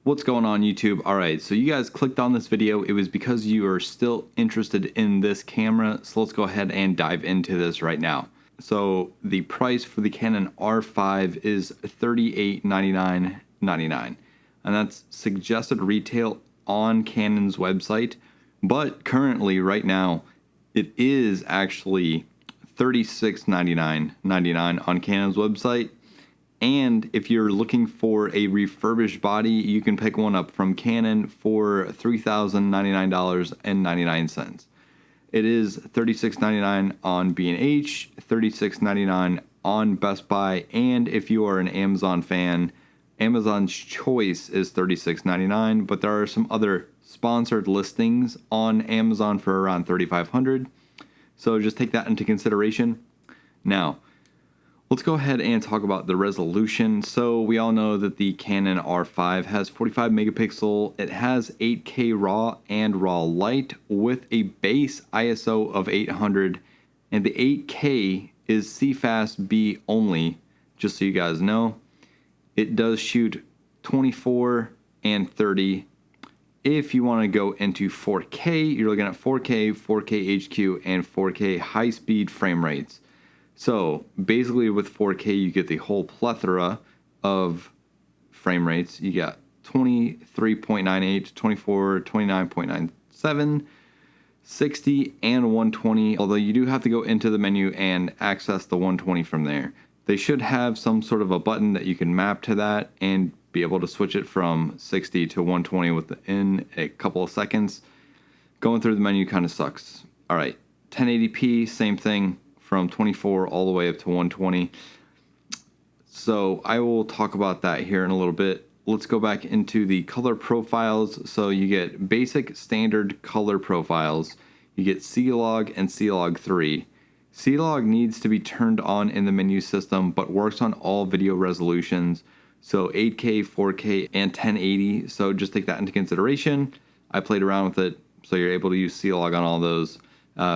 What's going on YouTube? Alright, so you guys clicked on this video. It was because you are still interested in this camera. So let's go ahead and dive into this right now. So the price for the Canon R5 is $3899.99. And that's suggested retail on Canon's website. But currently, right now, it is actually $3699.99 on Canon's website. And if you're looking for a refurbished body, you can pick one up from Canon for $3,099.99. It is $36.99 on B&H, $36.99 on Best Buy, and if you are an Amazon fan, Amazon's choice is $36.99, but there are some other sponsored listings on Amazon for around $3,500. So just take that into consideration. Now, let's go ahead and talk about the resolution. So we all know that the Canon R5 has 45 megapixel. It has 8K RAW and RAW Light with a base ISO of 800, and the 8K is CFast B only, just so you guys know. It does shoot 24 and 30. If you want to go into 4K, you're looking at 4K, 4K HQ, and 4K high-speed frame rates. So basically with 4K, you get the whole plethora of frame rates. You got 23.98, 24, 29.97, 60, and 120. Although you do have to go into the menu and access the 120 from there. They should have some sort of a button that you can map to that and be able to switch it from 60 to 120 within a couple of seconds. Going through the menu kind of sucks. All right, 1080p, same thing. From 24 all the way up to 120. So I will talk about that here in a little bit. Let's go back into the color profiles. So you get basic standard color profiles. You get C-Log and C-Log 3. C-Log needs to be turned on in the menu system, but works on all video resolutions. So 8K, 4K, and 1080. So just take that into consideration. I played around with it, so you're able to use C-Log on all those.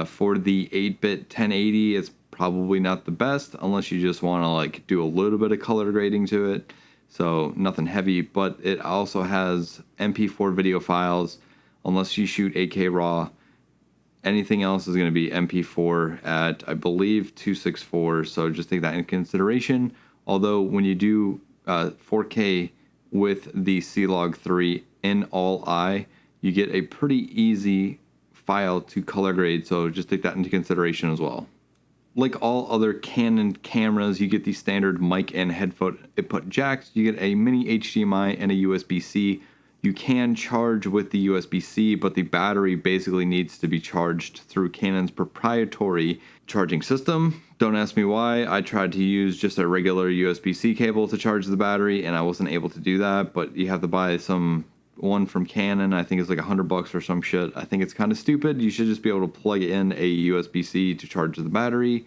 For the 8-bit 1080, it's probably not the best unless you just want to like do a little bit of color grading to it. So nothing heavy, but it also has MP4 video files unless you shoot 8K RAW. Anything else is going to be MP4 at, I believe, 264. So just take that into consideration. Although when you do 4K with the C-Log 3 in all-I, you get a pretty easy file to color grade, so just take that into consideration as well. Like all other Canon cameras, you get the standard mic and headphone input jacks. You get a mini HDMI and a USB-C. You can charge with the USB-C, but the battery basically needs to be charged through Canon's proprietary charging system. Don't ask me why. I tried to use just a regular USB-C cable to charge the battery, and I wasn't able to do that, but you have to buy one from Canon. I think it's like $100 or some shit. I think it's kind of stupid. You should just be able to plug in a USB-C to charge the battery.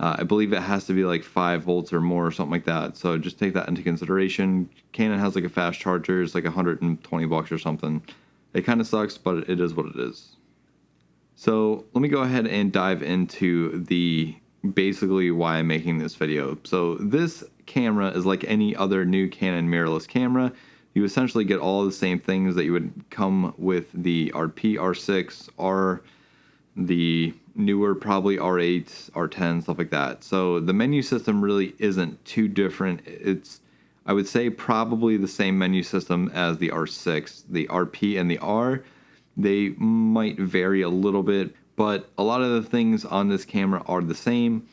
I believe it has to be like 5 volts or more or something like that. So just take that into consideration. Canon has like a fast charger. It's like $120 or something. It kind of sucks, but it is what it is. So let me go ahead and dive into basically why I'm making this video. So this camera is like any other new Canon mirrorless camera. You essentially get all the same things that you would come with the RP, R6, the newer probably R8, R10, stuff like that. So the menu system really isn't too different. It's, I would say, probably the same menu system as the R6. The RP and the R, they might vary a little bit, but a lot of the things on this camera are the same.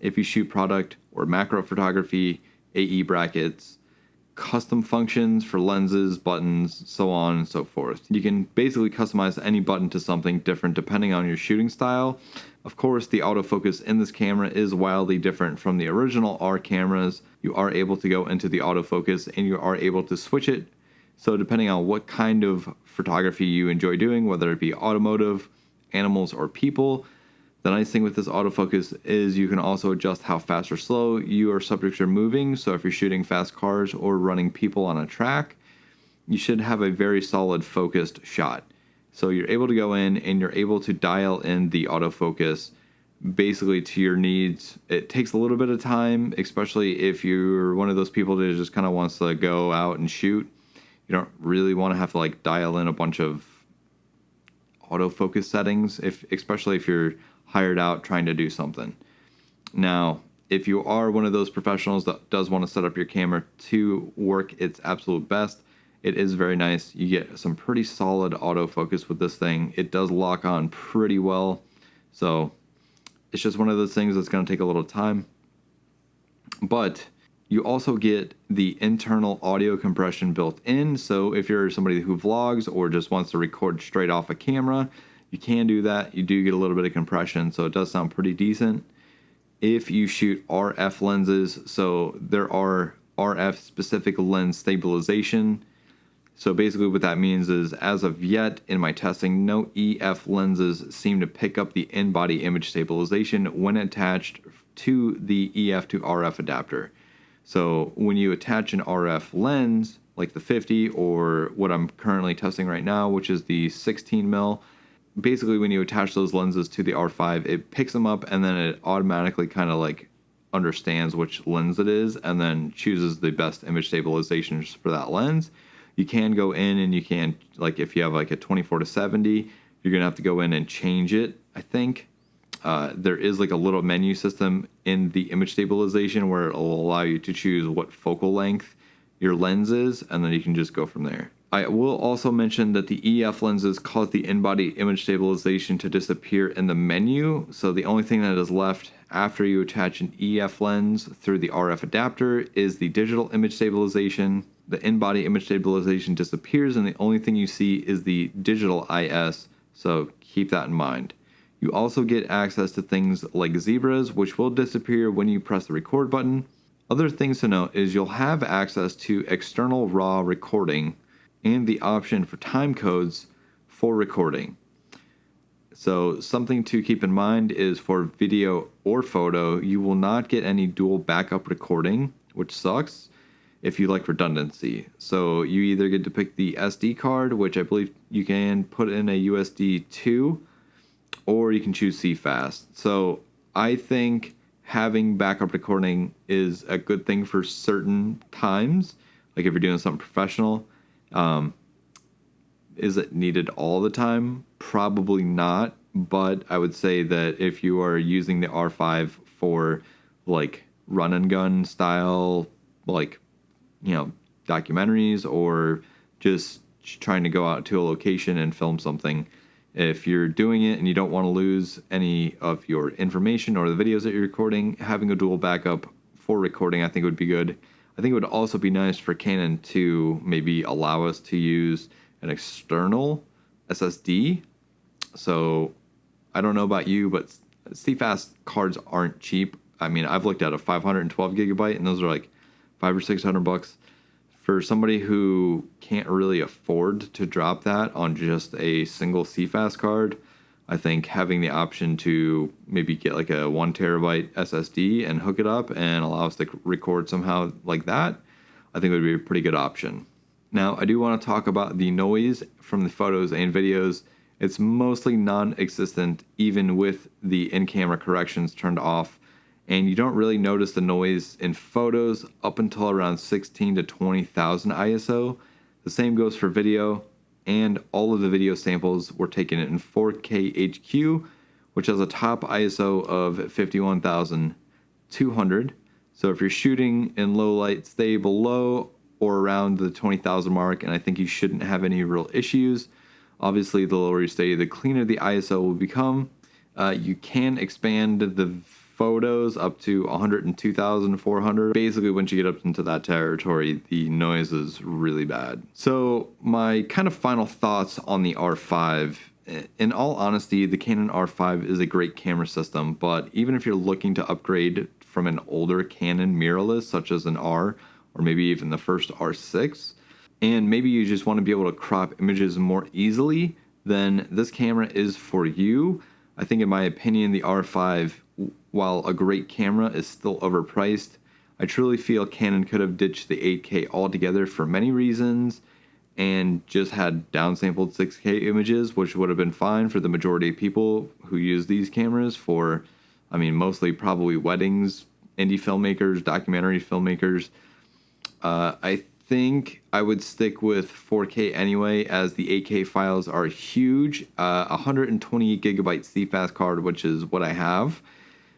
If you shoot product or macro photography, AE brackets, custom functions for lenses, buttons, so on and so forth. You can basically customize any button to something different depending on your shooting style. Of course, the autofocus in this camera is wildly different from the original R cameras. You are able to go into the autofocus and you are able to switch it. So depending on what kind of photography you enjoy doing, whether it be automotive, animals, or people, the nice thing with this autofocus is you can also adjust how fast or slow your subjects are moving. So if you're shooting fast cars or running people on a track, you should have a very solid focused shot. So you're able to go in and you're able to dial in the autofocus basically to your needs. It takes a little bit of time, especially if you're one of those people that just kind of wants to go out and shoot. You don't really want to have to like dial in a bunch of autofocus settings, especially if you're hired out trying to do something. Now, if you are one of those professionals that does want to set up your camera to work its absolute best, it is very nice. You get some pretty solid autofocus with this thing. It does lock on pretty well. So it's just one of those things that's going to take a little time. But you also get the internal audio compression built in. So if you're somebody who vlogs or just wants to record straight off a camera, you can do that. You do get a little bit of compression, so it does sound pretty decent. If you shoot RF lenses, so there are RF specific lens stabilization. So basically what that means is, as of yet in my testing, no EF lenses seem to pick up the in-body image stabilization when attached to the EF to RF adapter. So when you attach an RF lens, like the 50 or what I'm currently testing right now, which is the 16mm, basically when you attach those lenses to the R5, it picks them up and then it automatically kind of like understands which lens it is and then chooses the best image stabilization for that lens. You can go in and you can, like if you have like a 24-70, you're going to have to go in and change it, I think. There is like a little menu system in the image stabilization where it will allow you to choose what focal length your lens is, and then you can just go from there. I will also mention that the EF lenses cause the in-body image stabilization to disappear in the menu. So the only thing that is left after you attach an EF lens through the RF adapter is the digital image stabilization. The in-body image stabilization disappears, and the only thing you see is the digital IS. So keep that in mind. You also get access to things like zebras, which will disappear when you press the record button. Other things to note is you'll have access to external RAW recording and the option for time codes for recording. So something to keep in mind is for video or photo, you will not get any dual backup recording, which sucks if you like redundancy. So you either get to pick the SD card, which I believe you can put in a USB 2, or you can choose CFast. So I think having backup recording is a good thing for certain times, like if you're doing something professional. Is it needed all the time? Probably not, but I would say that if you are using the R5 for like run and gun style, like, you know, documentaries or just trying to go out to a location and film something, if you're doing it and you don't want to lose any of your information or the videos that you're recording, having a dual backup for recording I think would be good. I think it would also be nice for Canon to maybe allow us to use an external SSD. So I don't know about you, but CFast cards aren't cheap. I mean, I've looked at a 512 gigabyte and those are like $500 or $600. For somebody who can't really afford to drop that on just a single CFast card, I think having the option to maybe get like a 1 terabyte SSD and hook it up and allow us to record somehow like that, I think would be a pretty good option. Now, I do want to talk about the noise from the photos and videos. It's mostly non-existent even with the in-camera corrections turned off. And you don't really notice the noise in photos up until around 16 to 20,000 ISO. The same goes for video, and all of the video samples were taken in 4K HQ, which has a top ISO of 51,200. So if you're shooting in low light, stay below or around the 20,000 mark, and I think you shouldn't have any real issues. Obviously, the lower you stay, the cleaner the ISO will become. You can expand the photos up to 102,400. Basically, once you get up into that territory, the noise is really bad. So my kind of final thoughts on the R5. In all honesty, the Canon R5 is a great camera system, but even if you're looking to upgrade from an older Canon mirrorless, such as an R, or maybe even the first R6, and maybe you just want to be able to crop images more easily, then this camera is for you. I think in my opinion, the R5, while a great camera, is still overpriced. I truly feel Canon could have ditched the 8K altogether for many reasons and just had downsampled 6K images, which would have been fine for the majority of people who use these cameras for, I mean, mostly probably weddings, indie filmmakers, documentary filmmakers. I think I would stick with 4K anyway, as the 8K files are huge. 120 gigabyte CFast card, which is what I have,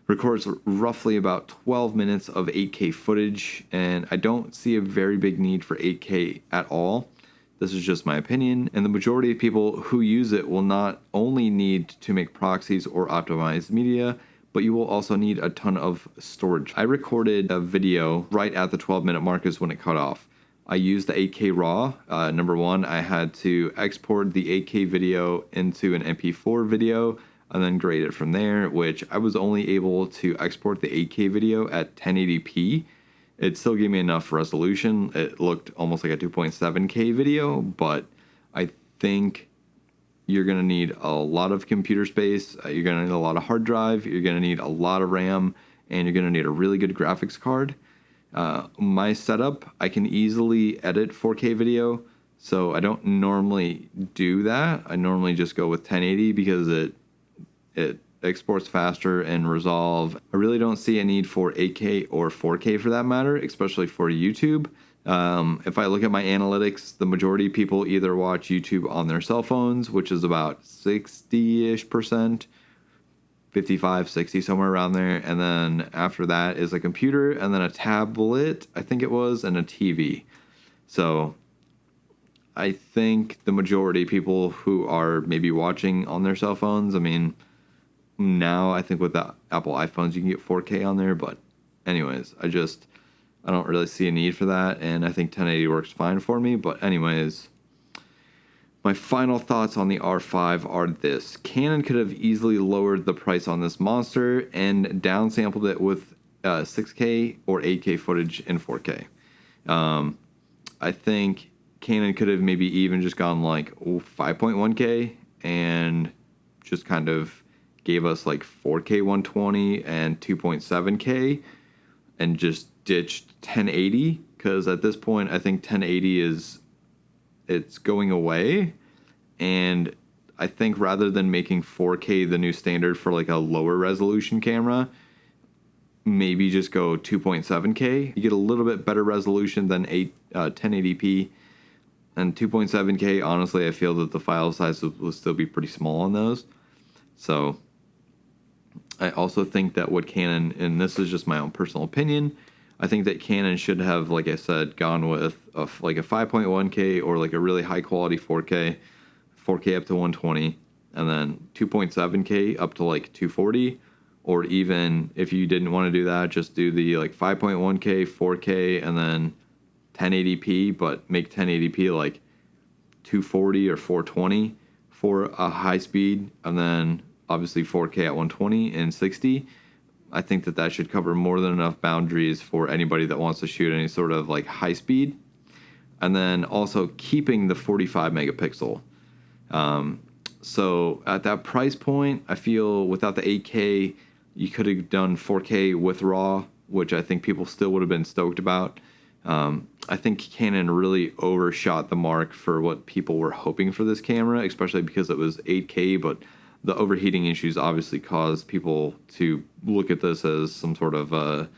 records roughly about 12 minutes of 8K footage, and I don't see a very big need for 8K at all. This is just my opinion, and the majority of people who use it will not only need to make proxies or optimize media, but you will also need a ton of storage. I recorded a video right at the 12-minute mark is when it cut off. I used the 8K RAW. Number one, I had to export the 8K video into an MP4 video and then grade it from there, which I was only able to export the 8K video at 1080p. It still gave me enough resolution. It looked almost like a 2.7K video, but I think you're going to need a lot of computer space. You're going to need a lot of hard drive. You're going to need a lot of RAM, and you're going to need a really good graphics card. My setup, I can easily edit 4K video, so I don't normally do that. I normally just go with 1080 because it exports faster and resolve. I really don't see a need for 8K or 4K for that matter, especially for YouTube. If I look at my analytics, the majority of people either watch YouTube on their cell phones, which is about 60-ish%, 55, 60, somewhere around there. And then after that is a computer and then a tablet, I think it was, and a TV. So I think the majority of people who are maybe watching on their cell phones, I mean, now I think with the Apple iPhones you can get 4K on there, but anyways, I don't really see a need for that, and I think 1080 works fine for me. But anyways, my final thoughts on the R5 are this. Canon could have easily lowered the price on this monster and downsampled it with 6K or 8K footage in 4K. I think Canon could have maybe even just gone like 5.1K and just kind of gave us like 4K 120 and 2.7K and just ditched 1080, because at this point I think 1080 it's going away, and I think rather than making 4K the new standard for like a lower resolution camera, maybe just go 2.7K. You get a little bit better resolution than 1080p, and 2.7K, honestly, I feel that the file size will still be pretty small on those. So I also think that what Canon, and this is just my own personal opinion, I think that Canon should have, like I said, gone with like a 5.1K or like a really high quality 4K up to 120, and then 2.7K up to like 240, or even if you didn't want to do that, just do the like 5.1K, 4K, and then 1080p, but make 1080p like 240 or 420 for a high speed, and then obviously 4K at 120 and 60. I think that should cover more than enough boundaries for anybody that wants to shoot any sort of like high speed. And then also keeping the 45 megapixel. So at that price point, I feel without the 8K, you could have done 4K with RAW, which I think people still would have been stoked about. I think Canon really overshot the mark for what people were hoping for this camera, especially because it was 8K, but the overheating issues obviously caused people to look at this as some sort of a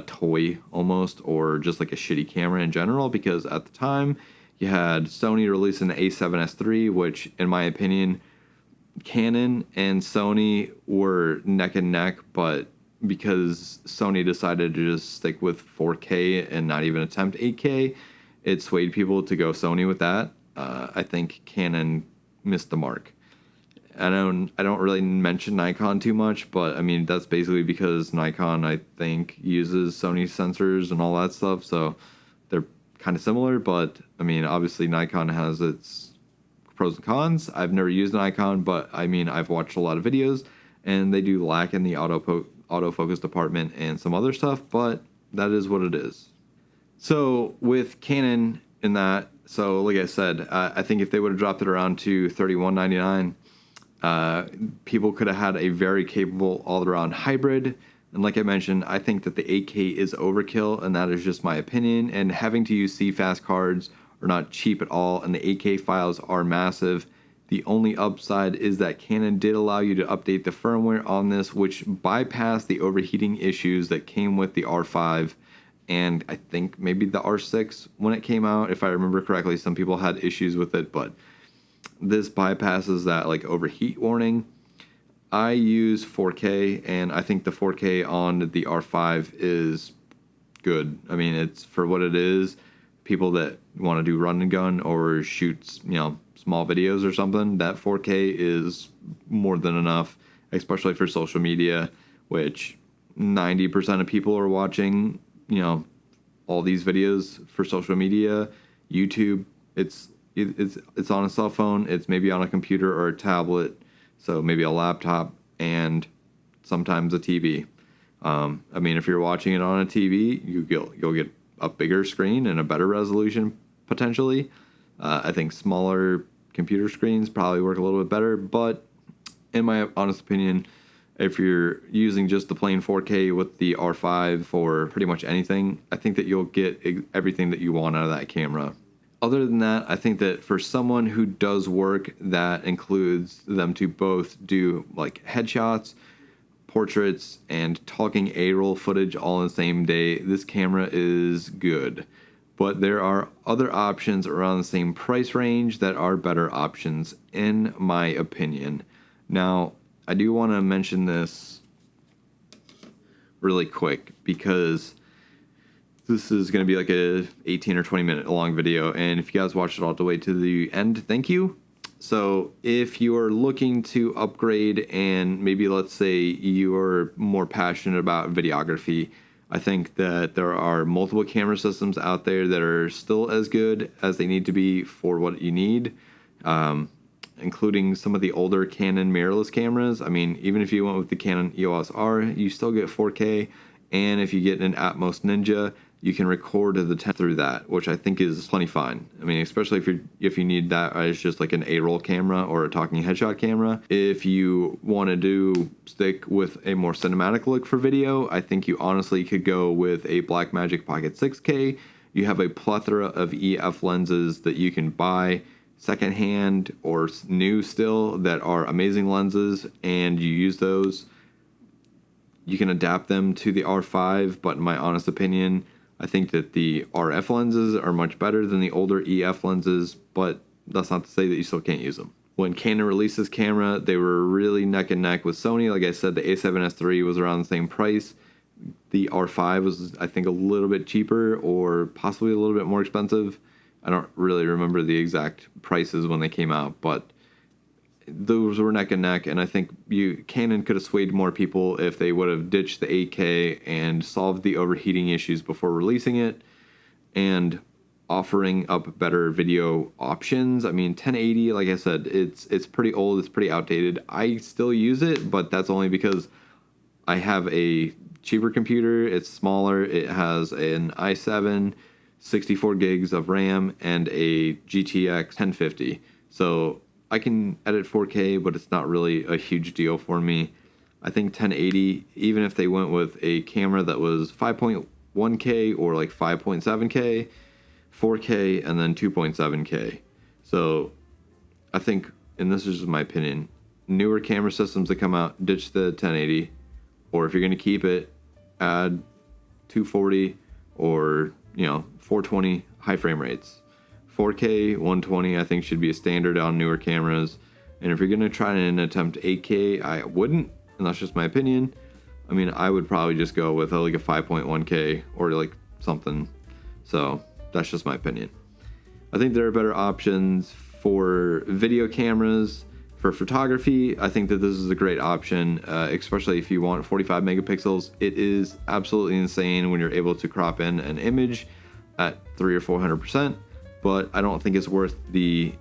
toy almost, or just like a shitty camera in general, because at the time you had Sony releasing the A7S III, which in my opinion, Canon and Sony were neck and neck, but because Sony decided to just stick with 4K and not even attempt 8K, it swayed people to go Sony with that. I think Canon missed the mark. I don't really mention Nikon too much, but I mean, that's basically because Nikon, I think, uses Sony sensors and all that stuff, so they're kind of similar. But I mean, obviously Nikon has its pros and cons. I've never used Nikon, but I mean, I've watched a lot of videos, and they do lack in the autofocus department and some other stuff, but that is what it is. So with Canon in that, so like I said, I think if they would have dropped it around to $31.99, people could have had a very capable all-around hybrid. And like I mentioned, I think that the 8K is overkill, and that is just my opinion. And having to use CFast cards are not cheap at all, and the 8K files are massive. The only upside is that Canon did allow you to update the firmware on this, which bypassed the overheating issues that came with the R5 and I think maybe the R6 when it came out. If I remember correctly, some people had issues with it, but this bypasses that like overheat warning. I use 4K, and I think the 4K on the R5 is good. I mean, it's for what it is. People that want to do run and gun or shoot, small videos or something, that 4K is more than enough, especially for social media, which 90% of people are watching, all these videos for social media. YouTube, it's on a cell phone, it's maybe on a computer or a tablet, so maybe a laptop, and sometimes a TV. I mean, if you're watching it on a TV, you'll get a bigger screen and a better resolution potentially. I think smaller computer screens probably work a little bit better, but in my honest opinion, if you're using just the plain 4K with the R5 for pretty much anything, I think that you'll get everything that you want out of that camera. Other than that, I think that for someone who does work that includes them to both do like headshots, portraits, and talking A-roll footage all in the same day, this camera is good. But there are other options around the same price range that are better options, in my opinion. Now, I do want to mention this really quick because this is going to be like a 18 or 20 minute long video, and if you guys watched it all the way to the end, thank you. So if you are looking to upgrade, and maybe let's say you are more passionate about videography, I think that there are multiple camera systems out there that are still as good as they need to be for what you need, including some of the older Canon mirrorless cameras. I mean, even if you went with the Canon EOS R, you still get 4K, and if you get an Atmos Ninja, you can record the 10 through that, which I think is plenty fine. I mean, especially if you need that as just like an A-roll camera or a talking headshot camera. If you want to stick with a more cinematic look for video, I think you honestly could go with a Blackmagic Pocket 6K. You have a plethora of EF lenses that you can buy secondhand or new still that are amazing lenses, and you use those. You can adapt them to the R5, but in my honest opinion, I think that the RF lenses are much better than the older EF lenses, but that's not to say that you still can't use them. When Canon released this camera, they were really neck and neck with Sony. Like I said, the A7S III was around the same price. The R5 was, I think, a little bit cheaper or possibly a little bit more expensive. I don't really remember the exact prices when they came out, but those were neck and neck, and I think Canon could have swayed more people if they would have ditched the 8K and solved the overheating issues before releasing it and offering up better video options. I mean, 1080, like I said, it's pretty old, it's pretty outdated. I still use it, but that's only because I have a cheaper computer. It's smaller. It has an i7, 64 gigs of RAM, and a GTX 1050. So I can edit 4K, but it's not really a huge deal for me. I think 1080, even if they went with a camera that was 5.1K or like 5.7K, 4K, and then 2.7K. So I think, and this is just my opinion, newer camera systems that come out, ditch the 1080, or if you're going to keep it, add 240 or 420 high frame rates. 4K 120 I think should be a standard on newer cameras, and if you're going to try and attempt 8K, I wouldn't, and that's just my opinion. I mean, I would probably just go with like a 5.1K or like something. So that's just my opinion. I think there are better options for video cameras. For photography, I think that this is a great option, especially if you want 45 megapixels. It is absolutely insane when you're able to crop in an image at 300 or 400%. But I don't think it's worth the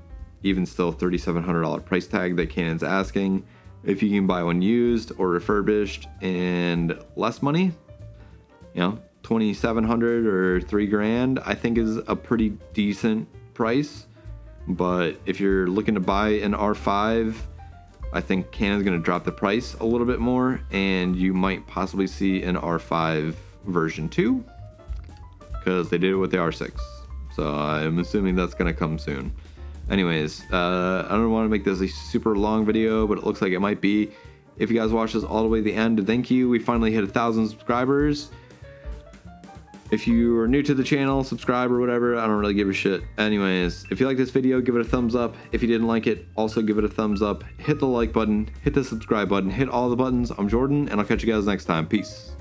even still $3,700 price tag that Canon's asking. If you can buy one used or refurbished and less money, $2,700 or $3,000, I think is a pretty decent price. But if you're looking to buy an R5, I think Canon's going to drop the price a little bit more, and you might possibly see an R5 version 2 because they did it with the R6. So I'm assuming that's going to come soon. Anyways, I don't want to make this a super long video, but it looks like it might be. If you guys watched this all the way to the end, thank you. We finally hit 1,000 subscribers. If you are new to the channel, subscribe or whatever. I don't really give a shit. Anyways, if you like this video, give it a thumbs up. If you didn't like it, also give it a thumbs up. Hit the like button, hit the subscribe button, hit all the buttons. I'm Jordan, and I'll catch you guys next time. Peace.